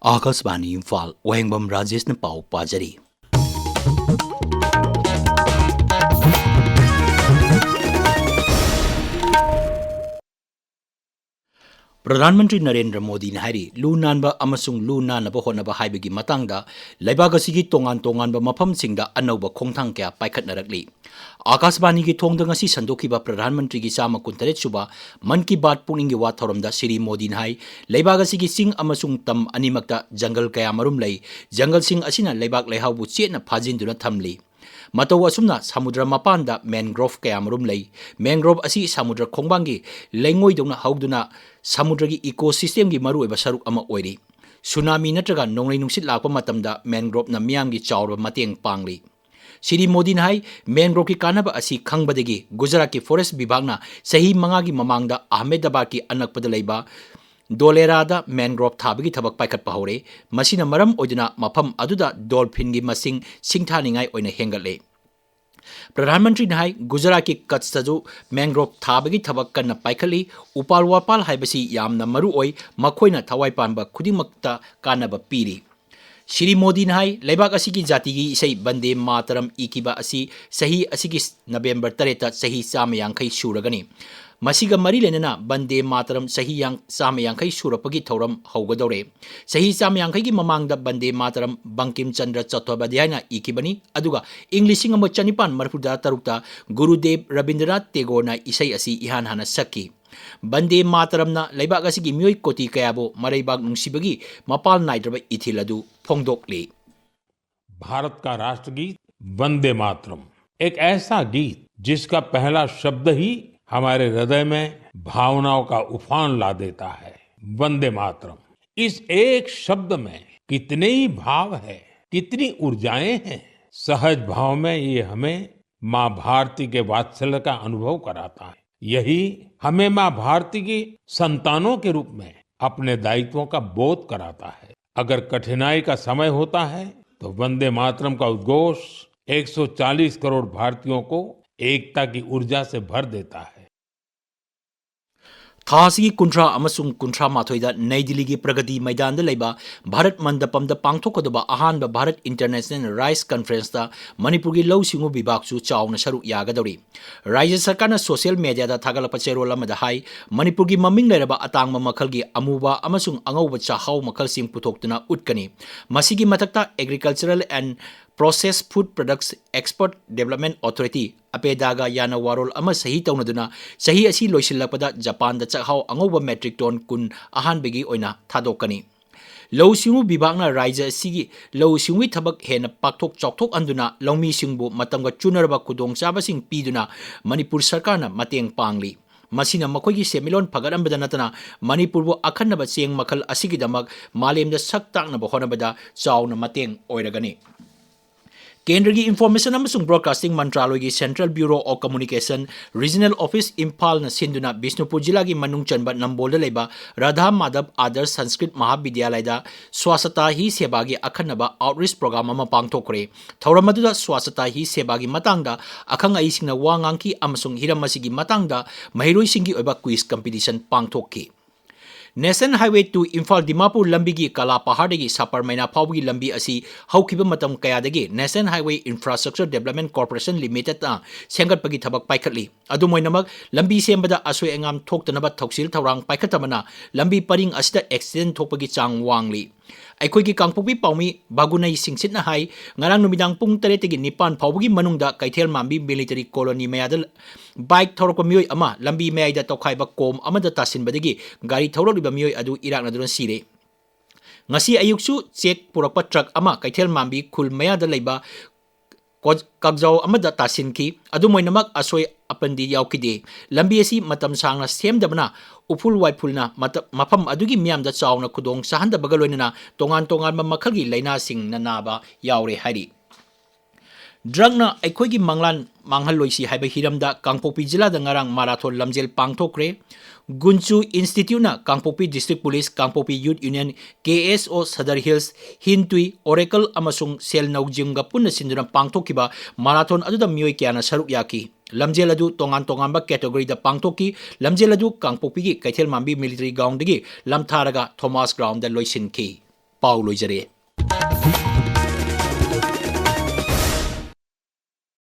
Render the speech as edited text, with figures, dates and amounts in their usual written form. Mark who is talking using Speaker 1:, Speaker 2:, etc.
Speaker 1: Akasbani Imphal Wahengbam Rajesh na pau pajari. Pradhanmantri Narendra Modi na hari lu nanba amasung lu nanaba honaba haibagi matangda laibaga sigi tongan tonganba mafamsingda anauba khongthang kya paikhatnarakli. Akasbani gi thongda ngasi sandokiba Pradhanmantri gi chama 38 suba Man Ki Baat puningi wa thoramda Shri Modi na hai laibaga sigi sing amasung tam animakta jungle kaya marum lai jungle sing asina laibak laihaubu chetna phajinduna thamli. Matau asumna samudra mapanda mangrove kaya marum lay mangrove asi samudra khongbangi lengoi dongna hauduna samudra gi ecosystem gi maru eba saruk ama oiri tsunami natraga nonglai nungsit lakpa matamda mangrove na miyam gi chawra mateng pangli. Shri Modi na hai mangrove ki kanaba asi khangbadagi Gujarat ki forest bibhagna sahi mangagi mamangda Ahmedabad ki anakpada laiba Dolerada mangrove thabagi thabak paikat pahore masina maram oiduna mafam aduda dolphin gi masing singthaningai oina hengatle. Pradhanmantri na hai Gujarat ki Kutch taju mangrove thabagi thabak kanna paikhali upal wapal haibasi yamna maru oi makhoina thawai panba khudingmakta kanaba piri. Shri Modi na hai laibak asigi jati gi isai Bande Mataram ikiba asi sahi asigi November 3 sahi samayangkai suragani. Masiga mari lenana Bande Mataram sahi yang samayangkai surapagi thoram haugadore. Sahi samayangkai gi mamangda Bande Mataram Bankim Chandra Chattopadhyayna ikibani aduga Englishing amba chanipan marfuda tarukta Gurudev Rabindranath Tagore na isai asi ihan hana sakki. Bande Mataram na laibak asigi miyoi koti kayabo maraibag nungsibagi mapal naidraba ithiladu phongdokli.
Speaker 2: Bharat का राष्ट्रगीत वंदे मातरम एक ऐसा गीत जिसका पहला शब्द ही हमारे हृदय में भावनाओं का उफान ला देता है। वंदे मातरम इस एक शब्द में कितने ही भाव है, कितनी ऊर्जाएं हैं। सहज भाव में ये हमें माँ भारती के वात्सल्य का अनुभव कराता है। यही हमें माँ भारती की संतानों के रूप में अपने दायित्वों का बोध कराता है। अगर कठिनाई का समय होता है तो वंदे मातरम का उद्घोष 140 करोड़ भारतीयों को एकता की ऊर्जा से भर देता है।
Speaker 1: थासी कुंट्रा अमसुंग कुंट्रा माथोइदा नई दिल्ली की प्रगति मैदान लैबा भारत मंडपमदा पांगथोकदबा अहानबा भारत इंटरनेशनल राइस कॉन्फ्रेंस दा मणिपुर की लौ सिंगु विभागसु चावना सरुक यागदौरी। राज्य सरकारना सोशल मीडिया दा थागलपा चेरोल अमदा हाई मणिपुर की ममिंग लैरबा अतांगबा मखलगी अमुबा अमसुंग अंगौबा चाहाव मखलसिंग पुथोक्तुना उटकनी। मसिगी मतक्ता agricultural and Processed Food Products Export Development Authority अपेदागा याना वारोल अमा सही तौनदुना सही असी लोइसिल्लकपदा जापान दा चहाव अंगौबा मेट्रिक टन कुन अहानबेगी ओइना थादोकनी। लौ सिंगु विभागना राज्य असिगी लौ सिंगु थबक हेना पाकथोक चौथोक अंदुना लौमी सिंगबु मतंगा चुनरबा खुदोंचाबसिंग पीदुना मणिपुर सरकारना मतेंग पांगली। मसिना मखोइगी सेमिलोन फगरंबदा नतना मणिपुरबु अखन्नबा चेंग मखल असिगिदमक मालेमदा सक ताकनबा होनबदा चावना मतेंग ओइरगनी। केंद्र की इंफॉर्मेशन अमसुंग ब्रॉडकास्टिंग मंत्रालय की central bureau of communication regional office Imphal न सिंधुना बिष्णुपुर जिला की मनुंग चनबा नंबोल लेबा राधा माधव आदर्श संस्कृत महाविद्यालय दा स्वच्छता ही सेवा की अखन्नबा आउटरीच प्रोग्राम अमा पांगथोकरे। थौरम अदुदा स्वच्छता ही सेवा की मतंगदा अखंग आइसिंगना वांगांकी अमसुंग हिरम मसिगी मतंगदा महिरोइसिंगी ओइबा क्विज कंपटीशन पांगथोककी। National highway two Imphal Dimapur लंबी की कला पहाड़ की सापर मैना फाउगी लंबी असी हौखिबा मतम कयादगी national highway infrastructure development corporation limited ना सेंगटपगी थबक पाइखटली। अदुमोइनमक लंबी सेंबदा असोय एंगाम थोक्तनबा थौसिल थौरांग पाइखटमना लंबी परिंग असिदा एक्सीडेंट थोपगी चांग वांगली। अखोई कांगपोपी पाउमी बागुनाई सिंगसितना हाई ngarang numidang pung 3 tagi 9 फाउबगी मनुंगदा कैथेल मांबी मिलिटरी कॉलोनी मयाद बाइक थौरक मियोय अमा लंबी मयाइदा तौखाइबा कोम अमदा तासिनबदगी गाड़ी थौरलिबा मियोय अदु इराकनादुन सिरे। ngasi ayuksu चेक पुरकपा ट्रक अमा कैथेल मांबी खुल मयादा लैबा कगजाव अमदा तासिनकी। अदुमोइनमक असोय अपंदी यावकिदे लंबी असी मतम सांगना सेमदबना उफुल वाइफुलना मफम अदुगी मियामदा चावना खुदोंग साहनदबगा लोइनना तोंगान तोंगान मखलगी लैना सिंग नाबा यावरे हारी। ड्रगना अखोइगी मंगलान मांगहलोइसी हाइबा हिरमदा कांगपोपी जिलादा ngarang माराथन लमजेल पांगथोकरे। गुंचू इंस्टीट्यूट ना Kangpokpi district police Kangpokpi youth union KSO सदर हिल्स हिंतुई ओरेकल अमसुंग सेल नौजिंगा पुन्न सिंदुना पांगथोकिबा माराथन अदुदा मियोय क्याना सरुक याकी। लमजेल अदु तोंगान तोंगानबा कैटेगरीदा पांगथोकी। लमजेल अदु कांगपोपी की कैथेल मांबी मिलिटरी ग्राउंड दगी लमथारगा थॉमस ग्राउंड दा लोइसिनकी। पाउ लोइजरे।